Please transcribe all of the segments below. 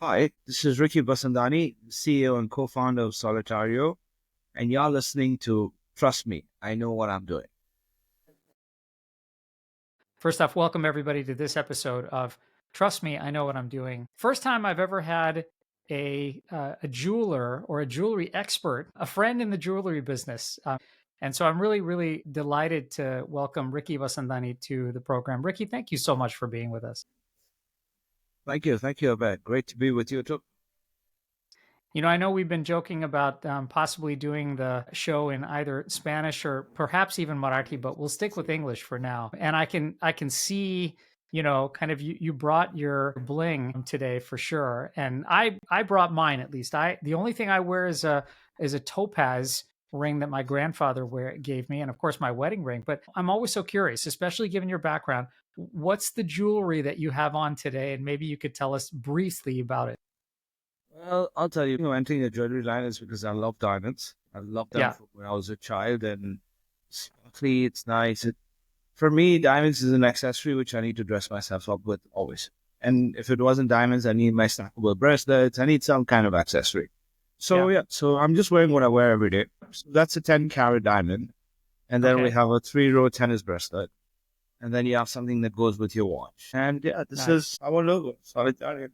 Hi, this is Ricky Vasandani, CEO and co-founder of Solitario, and you're listening to Trust Me, I Know What I'm Doing. First off, welcome everybody to this episode of Trust Me, I Know What I'm Doing. First time I've ever had a jeweler or a jewelry expert, a friend in the jewelry business. And so I'm really, really delighted to welcome Ricky Vasandani to the program. Ricky, thank you so much for being with us. Thank you, Abed. Great to be with you too. You know, I know we've been joking about possibly doing the show in either Spanish or perhaps even Marathi, but we'll stick with English for now. And I can see, kind of you brought your bling today for sure, and I brought mine at least. The only thing I wear is a topaz ring that my grandfather gave me, and of course my wedding ring. But I'm always so curious, especially given your background. What's the jewelry that you have on today, and maybe you could tell us briefly about it. Well, I'll tell you, entering the jewelry line is because I love diamonds. I loved them Yeah. from when I was a child, and sparkly, it's nice. For me, diamonds is an accessory which I need to dress myself up with always. And if it wasn't diamonds, I need my stackable bracelets. I need some kind of accessory. So I'm just wearing what I wear every day. So that's a 10-carat diamond. And then we Okay. have a 3-row tennis bracelet. And then you have something that goes with your watch. And yeah, this Nice. is our logo, Solitario.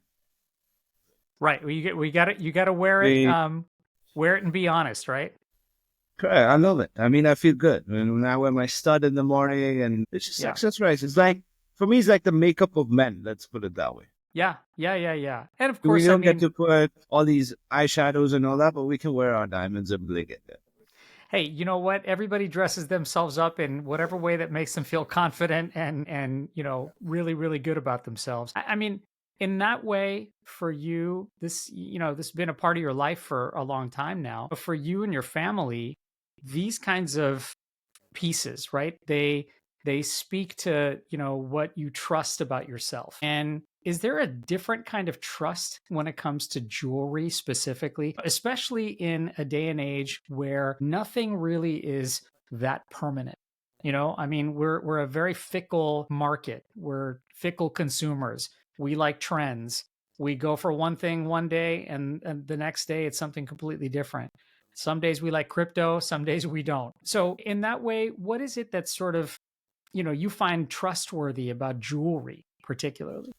Right. Well, you got to wear it. We, Wear it and be honest, right? Correct. I love it. I mean, I feel good when I wear my stud in the morning, and it's just Yeah. accessorize. It's like, for me, it's like the makeup of men. Let's put it that way. Yeah. And of We course, don't get to put all these eyeshadows and all that, but we can wear our diamonds and bling it. hey, you know what? Everybody dresses themselves up in whatever way that makes them feel confident and really, really good about themselves. I mean, in that way, for you, this has been a part of your life for a long time now. But for you and your family, these kinds of pieces, right? They speak to, what you trust about yourself. And is there a different kind of trust when it comes to jewelry specifically, especially in a day and age where nothing really is that permanent? I mean, we're a very fickle market. We're fickle consumers. We like trends. We go for one thing one day and the next day it's something completely different. Some days we like crypto, some days we don't. So, in that way, what is it that sort of, you find trustworthy about jewelry, particularly?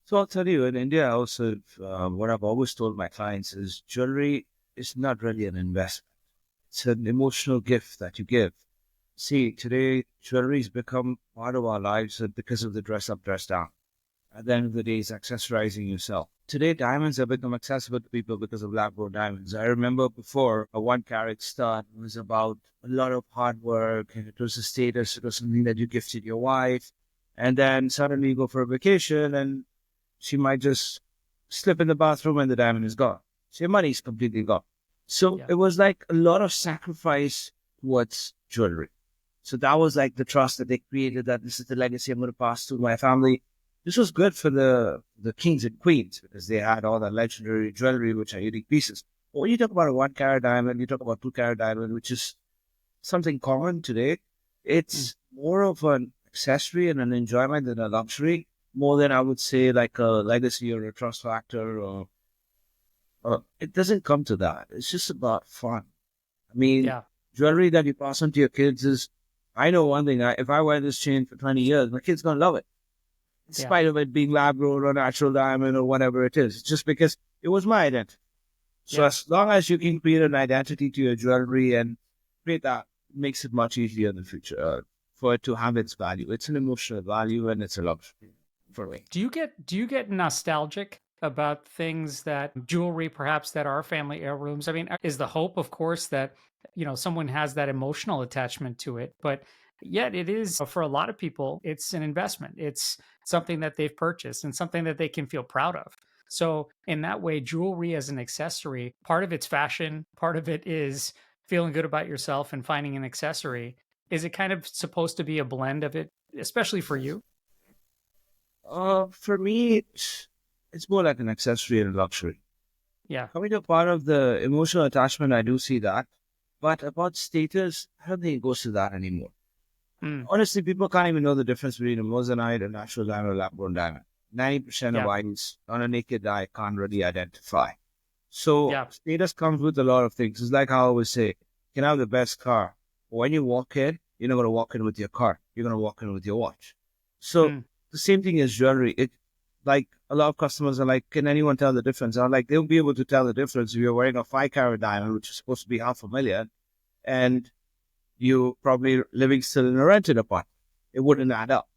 So I'll tell you, in India, also, what I've always told my clients is jewelry is not really an investment. It's an emotional gift that you give. See, today, jewelry has become part of our lives because of the dress up, dress down. At the end of the day, it's accessorizing yourself. Today, diamonds have become accessible to people because of lab-grown diamonds. I remember before, a 1-carat stud was about a lot of hard work, and it was a status, it was something that you gifted your wife. And then suddenly you go for a vacation, and she might just slip in the bathroom and the diamond is gone. So your money is completely gone. So Yeah. it was like a lot of sacrifice towards jewelry. So that was like the trust that they created, that this is the legacy I'm going to pass to my family. This was good for the kings and queens because they had all that legendary jewelry, which are unique pieces. But when you talk about a 1-carat diamond, you talk about 2-carat diamond, which is something common today. It's more of an accessory and an enjoyment than a luxury, more than I would say like a legacy or a trust factor. Or it doesn't come to that. It's just about fun. I mean, Yeah. jewelry that you pass on to your kids is, I know one thing, if I wear this chain for 20 years, my kid's going to love it. In Yeah. spite of it being lab grown or natural diamond or whatever it is. It's just because it was my identity. So Yeah. as long as you can create an identity to your jewelry and create that, makes it much easier in the future for it to have its value. It's an emotional value and it's a luxury for me. Do you get nostalgic about things that jewelry perhaps that are family heirlooms? I mean, is the hope, of course, that someone has that emotional attachment to it, but yet it is for a lot of people it's an investment. It's something that they've purchased and something that they can feel proud of. So in that way, jewelry as an accessory, part of it's fashion, part of it is feeling good about yourself and finding an accessory. Is it kind of supposed to be a blend of it, especially for you? For me, it's more like an accessory and a luxury. Yeah. Coming to part of the emotional attachment, I do see that. But about status, I don't think it goes to that anymore. Mm. Honestly, people can't even know the difference between a moissanite, a natural diamond, or lab-grown diamond. 90% of Yeah. items on a naked eye can't really identify. So Yeah. status comes with a lot of things. It's like how I always say, you can have the best car. But when you walk in, you're not going to walk in with your car. You're going to walk in with your watch. So Mm. the same thing as jewelry. It like a lot of customers are like, can anyone tell the difference? I'm like, they'll be able to tell the difference if you're wearing a 5 carat diamond, which is supposed to be 500,000, and you probably living still in a rented apartment. It wouldn't add up.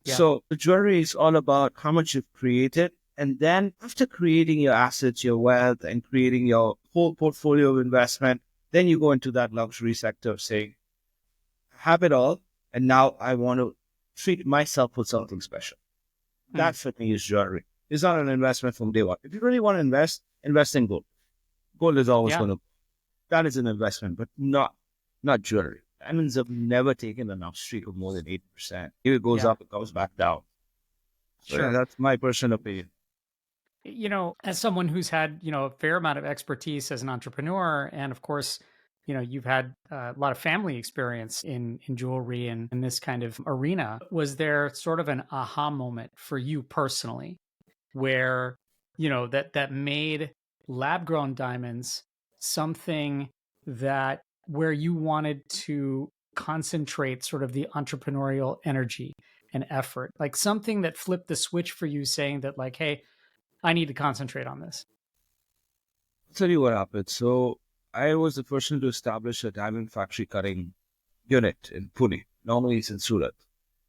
Yeah. So the jewelry is all about how much you've created. And then after creating your assets, your wealth, and creating your whole portfolio of investment, then you go into that luxury sector of saying, I have it all. And now I want to treat myself with something special. Mm. That for me is jewelry. It's not an investment from day one. If you really want to invest, invest in gold. Gold is always Yeah. going to, that is an investment, but not jewelry. Diamonds have never taken an upstreak of more than 8%. If it goes Yeah. up, it comes back down. So yeah, Sure. that's my personal opinion. As someone who's had, a fair amount of expertise as an entrepreneur, and of course, you've had a lot of family experience in jewelry and in this kind of arena. Was there sort of an aha moment for you personally where, that made lab grown diamonds something that where you wanted to concentrate sort of the entrepreneurial energy and effort, like something that flipped the switch for you saying that like, hey, I need to concentrate on this. I'll tell you what happened. So I was the person to establish a diamond factory cutting unit in Pune. Normally it's in Surat.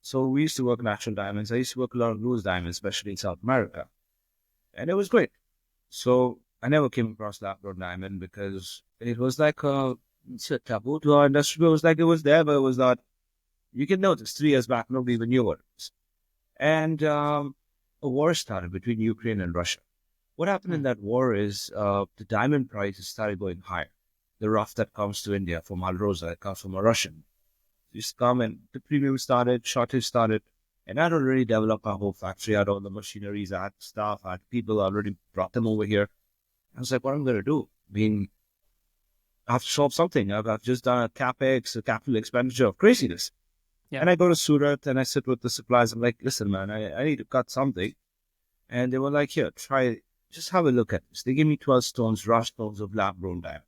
So we used to work natural diamonds. I used to work a lot of loose diamonds, especially in South America. And it was great. So I never came across lab grown diamond because it was like it's a taboo to our industry. It was like it was there, but it was not. You can notice 3 years back, nobody even knew what it was. And a war started between Ukraine and Russia. What happened in Mm. that war is the diamond prices started going higher. The rough that comes to India from Alrosa, it comes from a Russian. Just come and the premium started, shortage started. And I'd already developed my whole factory. I had all the machineries, I had staff, I had people, I already brought them over here. I was like, what am I going to do? I mean, I have to solve something. I've just done a capex, a capital expenditure of craziness. Yeah. And I go to Surat and I sit with the suppliers. I'm like, listen, man, I need to cut something. And they were like, here, try, just have a look at this. They gave me 12 stones, raw stones of lab grown diamond.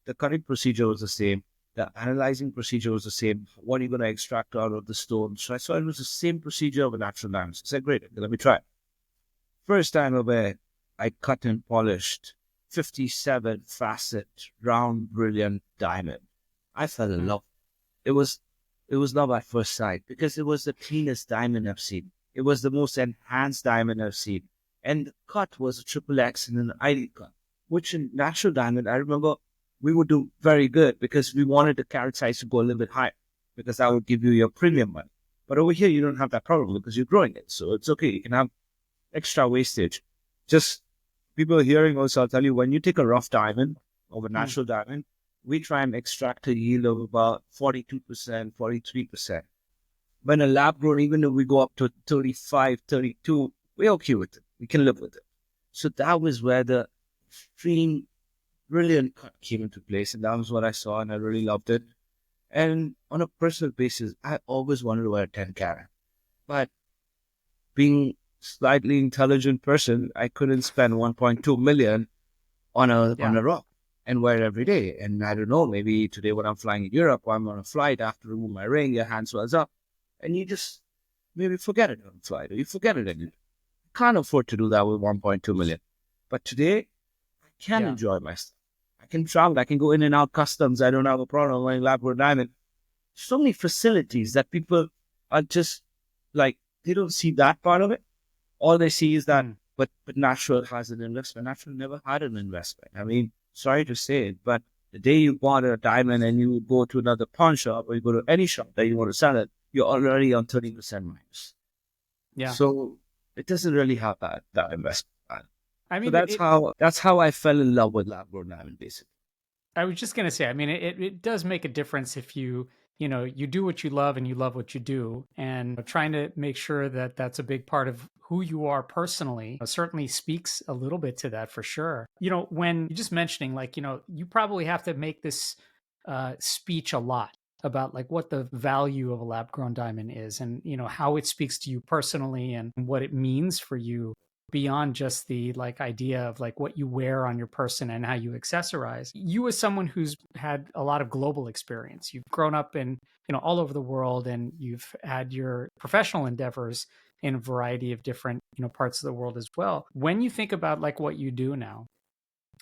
The cutting procedure was the same. The analyzing procedure was the same. What are you going to extract out of the stone? So I saw it was the same procedure of a natural diamond. So I said, great, okay, let me try it. First time over, I cut and polished 57 facet, round, brilliant diamond. I fell in Mm. love. It was, it was love at first sight because it was the cleanest diamond I've seen. It was the most enhanced diamond I've seen. And the cut was a triple X and an ID cut, which in natural diamond, I remember we would do very good because we wanted the carat size to go a little bit higher because that would give you your premium money. But over here, you don't have that problem because you're growing it. So it's okay. You can have extra wastage. Just people hearing also, I'll tell you, when you take a rough diamond of a Mm. natural diamond, we try and extract a yield of about 42%, 43%. When a lab grown, even if we go up to 35, 32, we're okay with it. We can live with it. So that was where the extreme brilliant cut came into place. And that was what I saw and I really loved it. And on a personal basis, I always wanted to wear a 10 carat. But being slightly intelligent person, I couldn't spend 1.2 million on Yeah. a rock and wear it every day. And I don't know, maybe today when I'm flying in Europe, I'm on a flight, I have to remove my ring, your hand swells up, and you just maybe forget it on the flight, or you forget it, and you can't afford to do that with 1.2 million. But today, I can Yeah. enjoy myself. I can travel, I can go in and out customs. I don't have a problem wearing lab-grown diamond. So many facilities that people are just like, they don't see that part of it. All they see is that, Mm. but natural has an investment. Natural never had an investment. I mean, sorry to say it, but the day you bought a diamond and you go to another pawn shop or you go to any shop that you want to sell it, you're already on 30% minus. Yeah. So it doesn't really have that investment. I So mean, that's how I fell in love with lab grown diamond, basically. I was just gonna say, I mean, it does make a difference if you do what you love and you love what you do, and trying to make sure that that's a big part of who you are personally certainly speaks a little bit to that for sure. When you're just mentioning, like, you probably have to make this speech a lot about like what the value of a lab grown diamond is, and how it speaks to you personally and what it means for you beyond just the like idea of like what you wear on your person and how you accessorize. You, as someone who's had a lot of global experience, you've grown up in all over the world, and you've had your professional endeavors in a variety of different parts of the world as well. When you think about like what you do now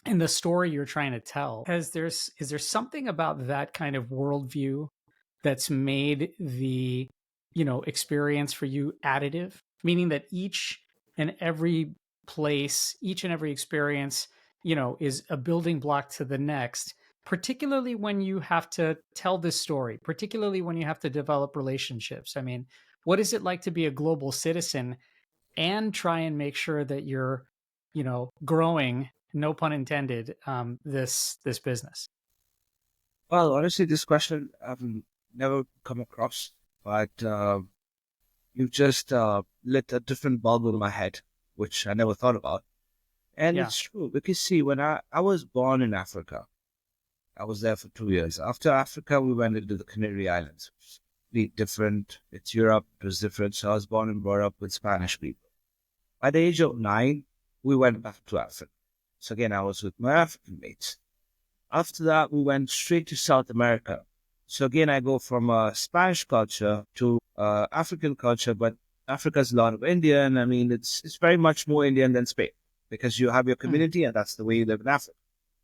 and the story you're trying to tell, is there something about that kind of worldview that's made the experience for you additive, meaning that each and every place, each and every experience is a building block to the next, particularly when you have to tell this story, particularly when you have to develop relationships? I mean, what is it like to be a global citizen and try and make sure that you're growing, no pun intended, this business? Well, honestly, this question I've never come across, but you've just lit a different bulb in my head, which I never thought about. And Yeah. it's true because see, when I was born in Africa, I was there for 2 years. After Africa, we went into the Canary Islands. It's completely different. It's Europe. It was different. So I was born and brought up with Spanish people. At the age of 9, we went back to Africa. So again, I was with my African mates. After that, we went straight to South America. So again, I go from Spanish culture to African culture, but Africa's a lot of Indian. I mean, it's very much more Indian than Spain because you have your Hmm. community and that's the way you live in Africa.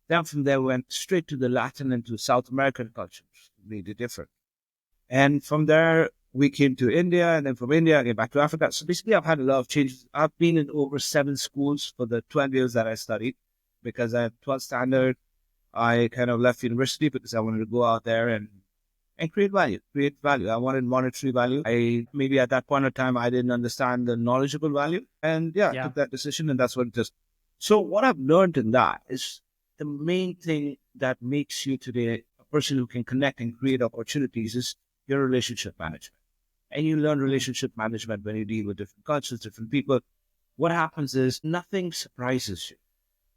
Then from there, we went straight to the Latin and to South American culture, which is completely different. And from there, we came to India, and then from India, I came back to Africa. So basically, I've had a lot of changes. I've been in over 7 schools for the 12 years that I studied because I have 12th standard. I kind of left university because I wanted to go out there and create value, create value. I wanted monetary value. Maybe at that point of time, I didn't understand the knowledgeable value. And yeah, I Yeah. took that decision and that's what it is. So what I've learned in that is the main thing that makes you today a person who can connect and create opportunities is your relationship management. And you learn Hmm. relationship management when you deal with different cultures, different people. What happens is nothing surprises you.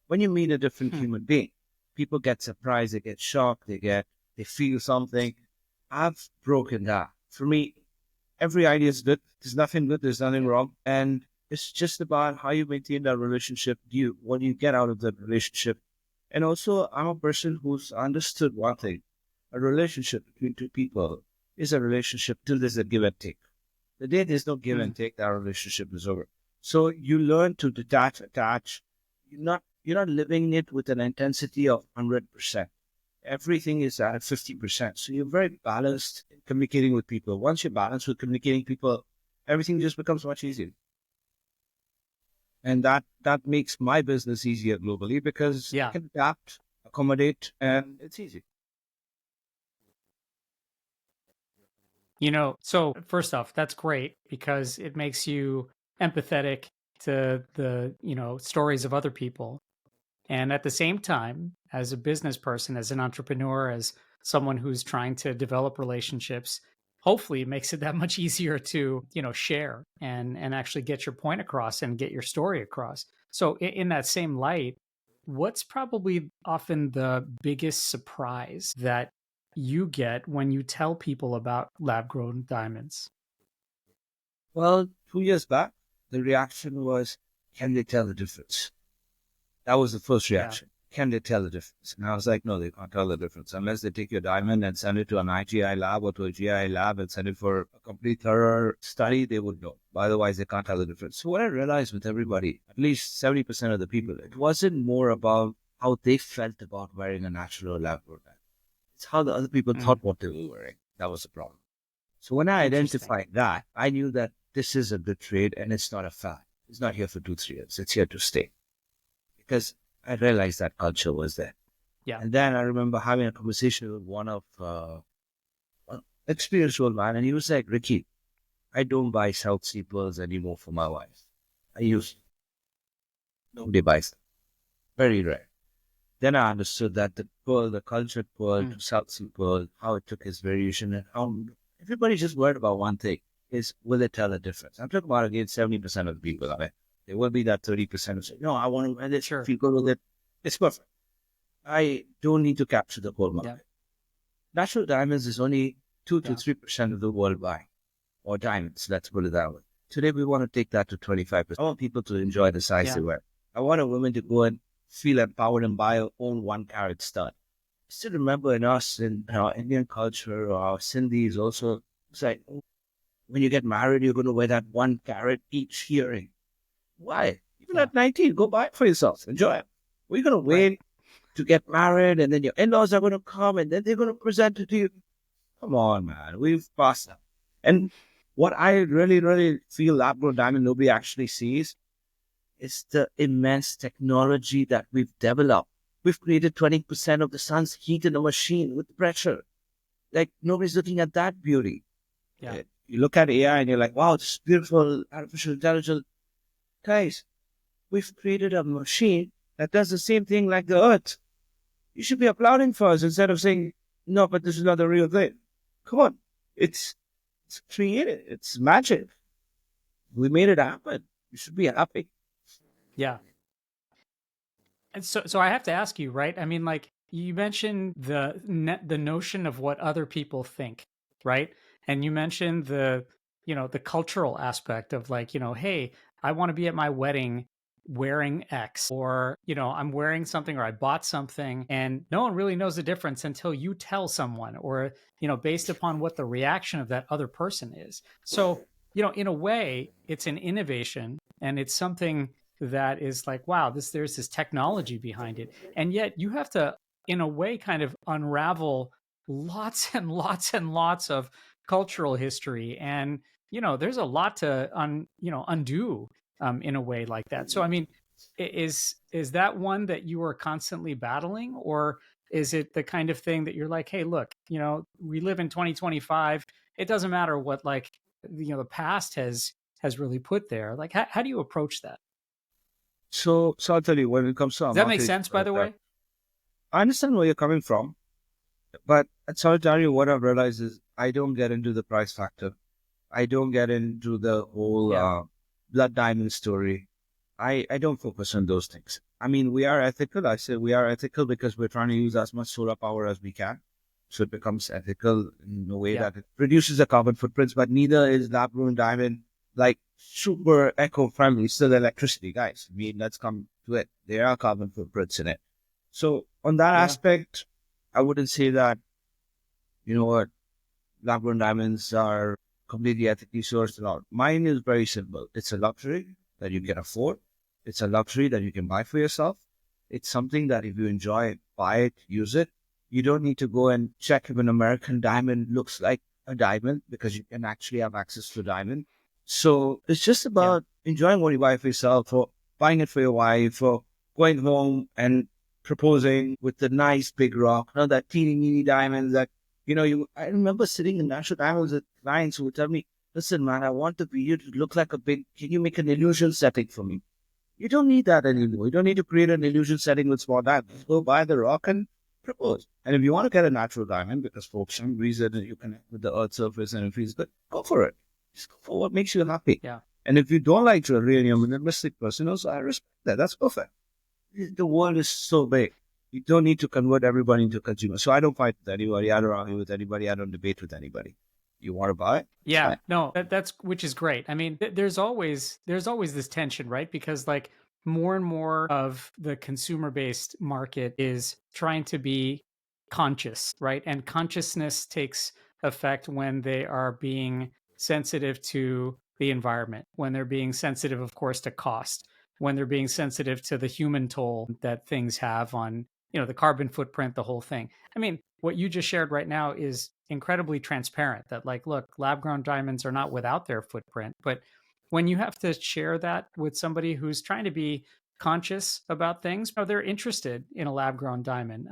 When you meet a different Hmm. human being, people get surprised, they get shocked, they feel something. I've broken that. For me, every idea is good. There's nothing good, there's nothing wrong. And it's just about how you maintain that relationship, what you get out of that relationship. And also, I'm a person who's understood one thing. A relationship between two people is a relationship till there's a give and take. The day there's no give Hmm. and take, that relationship is over. So you learn to detach, attach. You're not living it with an intensity of 100%. Everything is at 50%. So you're very balanced in communicating with people. Once you're balanced with communicating people, everything just becomes much easier. And that makes my business easier globally because I Yeah. can adapt, accommodate, and it's easy. So first off, that's great because it makes you empathetic to the, stories of other people. And at the same time, as a business person, as an entrepreneur, as someone who's trying to develop relationships, hopefully it makes it that much easier to, share and actually get your point across and get your story across. So in that same light, what's probably often the biggest surprise that you get when you tell people about lab grown diamonds? Well, 2 years back, the reaction was, can they tell the difference? That was the first Yeah. reaction. Can they tell the difference? And I was like, no, they can't tell the difference unless they take your diamond and send it to an IGI lab or to a GI lab and send it for a complete thorough study. They would know. But otherwise, they can't tell the difference. So what I realized with everybody, at least 70% of the people, it wasn't more about how they felt about wearing a natural lab coat. It's how the other people Mm, thought what they were wearing. That was the problem. So when I interesting. identified that, I knew that this is a good trade and it's not a fad. It's not here for 2, 3 years. It's here to stay because I realized that culture was there. Yeah. And then I remember having a conversation with one of an experienced old man, and he was like, Ricky, I don't buy South Sea pearls anymore for my wife. I use nobody buys them. Very rare. Then I understood that the pearl, the cultured pearl Mm, to South Sea pearl, how it took its variation and how everybody's just worried about one thing is will it tell the difference? I'm talking about again 70% of the people of it. There will be that 30% who say, no, I want to wear this, sure. feel good with it. It's perfect. I don't need to capture the whole Yeah. market. Natural diamonds is only 2 to 3% of the world buy, or diamonds, let's put it that way. Today, we want to take that to 25%. I want people to enjoy the size they wear. I want a woman to go and feel empowered and buy her own 1 carat stud. I still remember in our Indian culture, or our Sindhis also, it's like, when you get married, you're going to wear that 1 carat each earring. Why? Even at 19, go buy it for yourself. Enjoy it. We're going to wait to get married, and then your in-laws are going to come, and then they're going to present it to you. Come on, man. We've passed that. And what I really, really feel lab-grown diamond nobody actually sees is the immense technology that we've developed. We've created 20% of the sun's heat in a machine with pressure. Like, nobody's looking at that beauty. Yeah. You look at AI and you're like, wow, this is beautiful, artificial intelligence. Guys, we've created a machine that does the same thing like the earth. You should be applauding for us instead of saying, no, but this is not the real thing. Come on. It's created. It's magic. We made it happen. You should be happy. Yeah. And so I have to ask you, right? I mean, like you mentioned the notion of what other people think, right? And you mentioned the cultural aspect of like, hey, I want to be at my wedding wearing X, or I'm wearing something, or I bought something, and no one really knows the difference until you tell someone, or based upon what the reaction of that other person is. So in a way, it's an innovation, and it's something that is like, wow, there's this technology behind it. And yet you have to, in a way, kind of unravel lots and lots and lots of cultural history. And, there's a lot to undo in a way like that. So, I mean, is that one that you are constantly battling, or is it the kind of thing that you're like, hey, look, we live in 2025. It doesn't matter what like, the past has really put there. Like, how do you approach that? So I'll tell you, when it comes to our Does that make marketing, sense, by the way? I understand where you're coming from, but at Solitario, what I've realized is I don't get into the price factor. I don't get into the whole blood diamond story. I don't focus on those things. I mean, we are ethical. I say we are ethical because we're trying to use as much solar power as we can. So it becomes ethical in a way that it reduces the carbon footprints, but neither is lab-grown diamond like super eco-friendly. Still electricity, guys. I mean, let's come to it. There are carbon footprints in it. So on that aspect, I wouldn't say that, you know what, lab-grown diamonds are completely ethically sourced and all. Mine is very simple. It's a luxury that you can afford. It's a luxury that you can buy for yourself. It's something that if you enjoy it, buy it, use it. You don't need to go and check if an American diamond looks like a diamond, because you can actually have access to a diamond. So it's just about enjoying what you buy for yourself, or buying it for your wife, or going home and proposing with the nice big rock, not that teeny diamonds that, I remember sitting in National Diamonds with clients who would tell me, listen, man, I want the video to look like a big, can you make an illusion setting for me? You don't need that anymore. You don't need to create an illusion setting with small diamonds. Go buy the rock and propose. And if you want to get a natural diamond, because for some reason you connect with the earth surface and it feels good, go for it. Just go for what makes you happy. Yeah. And if you don't like jewelry and you're a minimalistic person, also, I respect that. That's perfect. The world is so big. You don't need to convert everybody into consumers. So I don't fight with anybody. I don't argue with anybody. I don't debate with anybody. You want to buy? Yeah, no, that's which is great. I mean, there's always this tension, right? Because like more and more of the consumer-based market is trying to be conscious, right? And consciousness takes effect when they are being sensitive to the environment, when they're being sensitive, of course, to cost, when they're being sensitive to the human toll that things have on, the carbon footprint, the whole thing. I mean, what you just shared right now is incredibly transparent, that like, look, lab grown diamonds are not without their footprint. But when you have to share that with somebody who's trying to be conscious about things, they're interested in a lab grown diamond.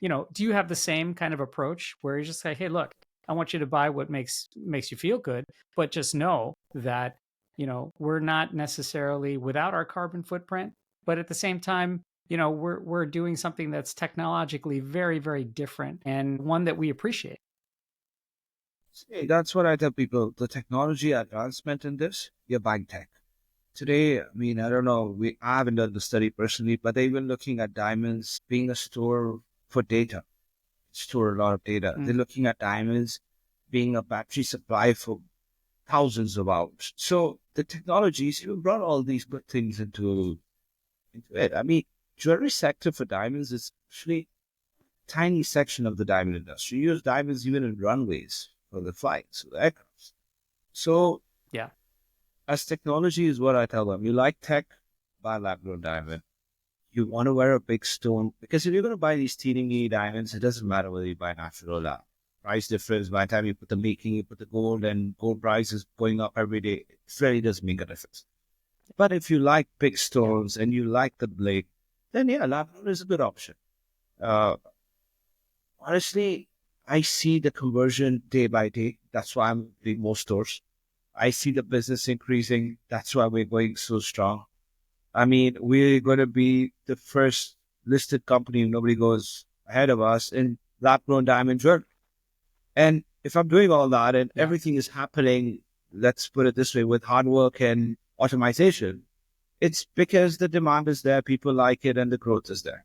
Do you have the same kind of approach where you just say, hey, look, I want you to buy what makes you feel good, but just know that, we're not necessarily without our carbon footprint, but at the same time, we're doing something that's technologically very, very different, and one that we appreciate. See, that's what I tell people. The technology advancement in this, you're buying tech. Today, I mean, I don't know, I haven't done the study personally, but they're even looking at diamonds being a store for data, store a lot of data. They're looking at diamonds being a battery supply for thousands of hours. So the technologies, you brought all these good things into it. I mean, jewelry sector for diamonds is actually a tiny section of the diamond industry. You use diamonds even in runways for the flights, for the aircraft. So Yeah. as technology is what I tell them, you like tech, buy lab grown diamond. You want to wear a big stone because if you're going to buy these teeny diamonds, it doesn't matter whether you buy natural or lab. Price difference by the time you put the making, you put the gold, and gold price is going up every day. It really doesn't make a difference. But if you like big Yeah. stones and you like the blade, then yeah, lab grown is a good option. Uh, Honestly, I see the conversion day by day. That's why I'm doing more stores. I see the business increasing. That's why we're going so strong. I mean, we're going to be the first listed company. Nobody goes ahead of us in lab-grown diamond jewelry. And if I'm doing all that and Yeah. everything is happening, let's put it this way, with hard work and automation, it's because the demand is there, people like it, and the growth is there.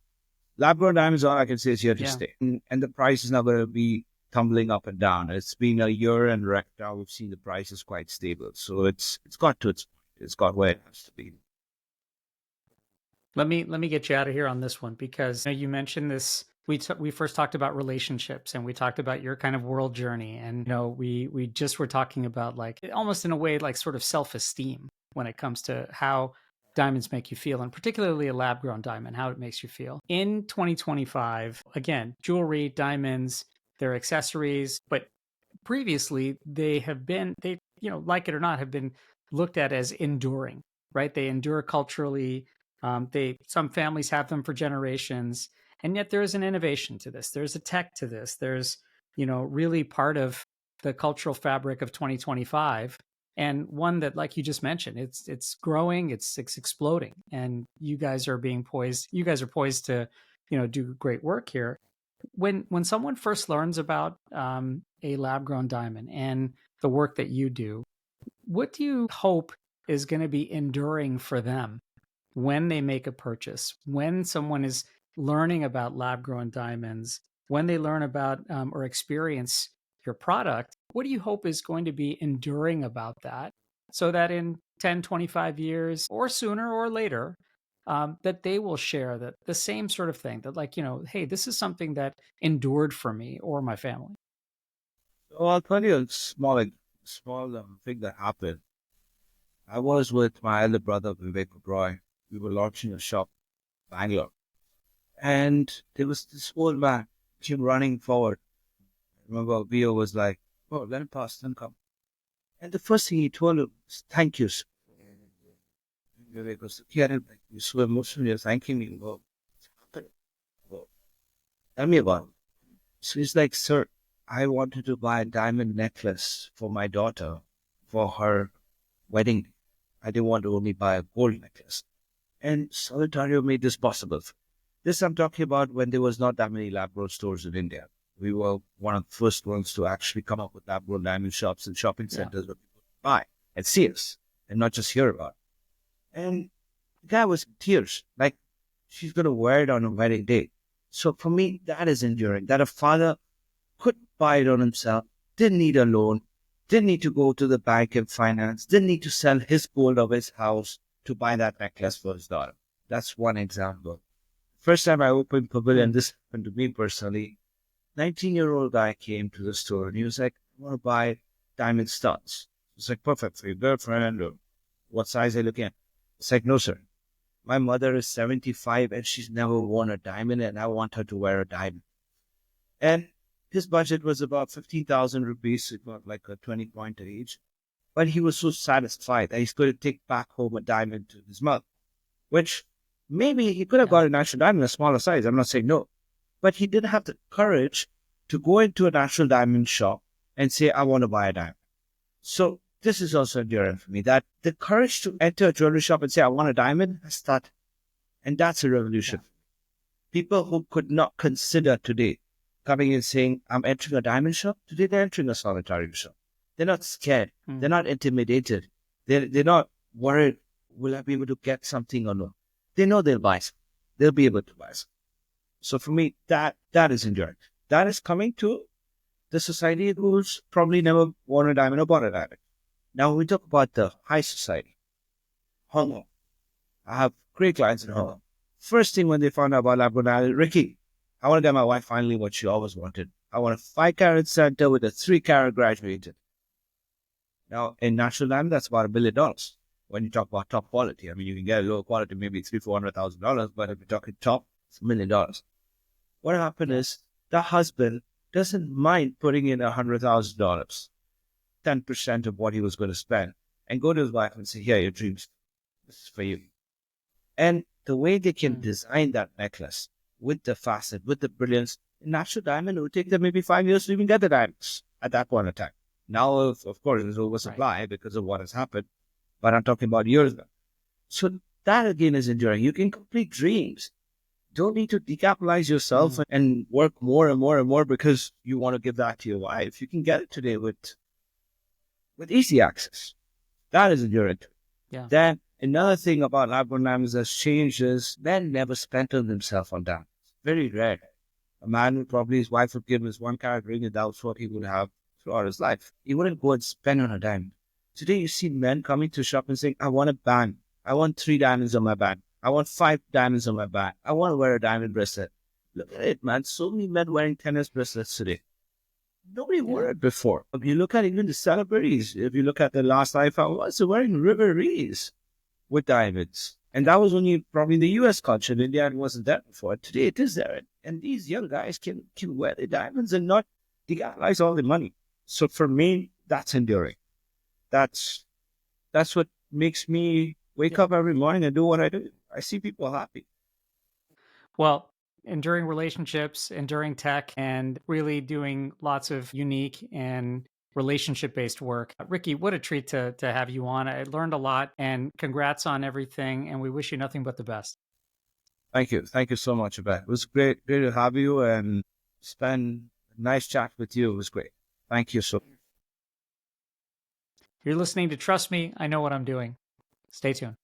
Lab-grown diamonds, all I can say is here to Yeah. stay. And the price is not going to be tumbling up and down. It's been a year and right now we've seen the price is quite stable. So it's got to it's got where it has to be. Let me get you out of here on this one because you mentioned this. We first talked about relationships and we talked about your kind of world journey, and we just were talking about like almost in a way like sort of self-esteem when it comes to how diamonds make you feel, and particularly a lab grown diamond, how it makes you feel. In 2025, again, jewelry, diamonds, their accessories, but previously they like it or not have been looked at as enduring, right? They endure culturally. They Some families have them for generations, and yet there is an innovation to this. There's a tech to this. There's really part of the cultural fabric of 2025, and one that, like you just mentioned, it's growing, it's exploding, and you guys are poised. You guys are poised to do great work here. When someone first learns about a lab grown diamond and the work that you do, what do you hope is going to be enduring for them when they make a purchase, when someone is learning about lab grown diamonds, when they learn about or experience your product? What do you hope is going to be enduring about that, so that in 10, 25 years or sooner or later, that they will share that the same sort of thing, that like, hey, this is something that endured for me or my family. So I'll tell you a small thing that happened. I was with my elder brother, Vivek Roy. We were launching a shop in Bangalore. And there was this old man came running forward. I remember Vio was like, oh, let him pass, let him come. And the first thing he told him was, thank you, sir. Vivek was looking at him like, you're so emotional, you're thanking me. Well, what's happened? Well, tell me about it. So he's like, sir, I wanted to buy a diamond necklace for my daughter for her wedding. I didn't want to only buy a gold necklace. And Solitario made this possible. This I'm talking about when there was not that many lab-grown stores in India. We were one of the first ones to actually come up with lab-grown diamond shops and shopping Yeah. centers where people could buy and see us and not just hear about it. And the guy was in tears, like she's going to wear it on her wedding day. So for me, that is enduring, that a father could buy it on himself, didn't need a loan, didn't need to go to the bank and finance, didn't need to sell his gold of his house to buy that necklace for his daughter. That's one example. First time I opened Pavilion, this happened to me personally. 19-year-old guy came to the store and he was like, I want to buy diamond studs. It's like, perfect for your girlfriend, or what size are you looking at? It's like, no, sir. My mother is 75 and she's never worn a diamond and I want her to wear a diamond. And his budget was about 15,000 rupees, about like a 20 point each. But he was so satisfied that he's going to take back home a diamond to his mother, which maybe he could have Yeah. got a natural diamond in a smaller size. I'm not saying no. But he didn't have the courage to go into a natural diamond shop and say, I want to buy a diamond. So this is also enduring for me, that the courage to enter a jewelry shop and say, I want a diamond, has started. And that's a revolution. People who could not consider today coming in saying, I'm entering a diamond shop, today they're entering a Solitario shop. They're not scared. They're not intimidated. They're not worried, will I be able to get something or not? They know they'll buy something. They'll be able to buy something. So for me, that is enduring. That is coming to the society who's probably never worn a diamond or bought a diamond. Now, when we talk about the high society, Hong Kong. I have great clients in Hong Kong. First thing when they found out about lab grown diamond, Ricky, I want to get my wife finally what she always wanted. I want a 5 carat center with a 3 carat graduated. Now, in natural diamond, that's about $1 billion. When you talk about top quality, I mean, you can get a lower quality, maybe $300,000-400,000, but if you're talking top, it's $1 million. What happened is the husband doesn't mind putting in $100,000, 10% of what he was going to spend, and go to his wife and say, "Here, your dreams. This is for you." And the way they can design that necklace with the facet, with the brilliance, in natural diamond, it would take them maybe 5 years to even get the diamonds at that point in time. Now, of course, there's oversupply because of what has happened, but I'm talking about years ago. So that again is enduring. You can complete dreams. Don't need to decapitalize yourself and work more and more and more because you want to give that to your wife. You can get it today with easy access. That is enduring. Yeah. Then another thing about lab-grown diamonds that's changed is men never spent on themselves on diamonds. Very rare. A man would probably, his wife would give him his 1 carat ring, and that's what he would have throughout his life. He wouldn't go and spend on a diamond. Today, you see men coming to shop and saying, "I want a band. I want 3 diamonds on my band. I want 5 diamonds on my band. I want to wear a diamond bracelet." Look at it, man. So many men wearing tennis bracelets today. Nobody wore it before. If you look at even the celebrities, if you look at the last iPhone, was wearing river rings with diamonds. And that was only probably in the US culture. In India, it wasn't there before. Today, it is there. And these young guys can wear the diamonds and not legalize all the money. So for me, that's enduring. That's what makes me wake up every morning and do what I do. I see people happy. Well, enduring relationships, enduring tech, and really doing lots of unique and relationship based work. Ricky, what a treat to have you on. I learned a lot, and congrats on everything. And we wish you nothing but the best. Thank you. Thank you so much, Abed. It was great to have you and spend a nice chat with you. It was great. Thank you so much. You're listening to Trust Me, I Know What I'm Doing. Stay tuned.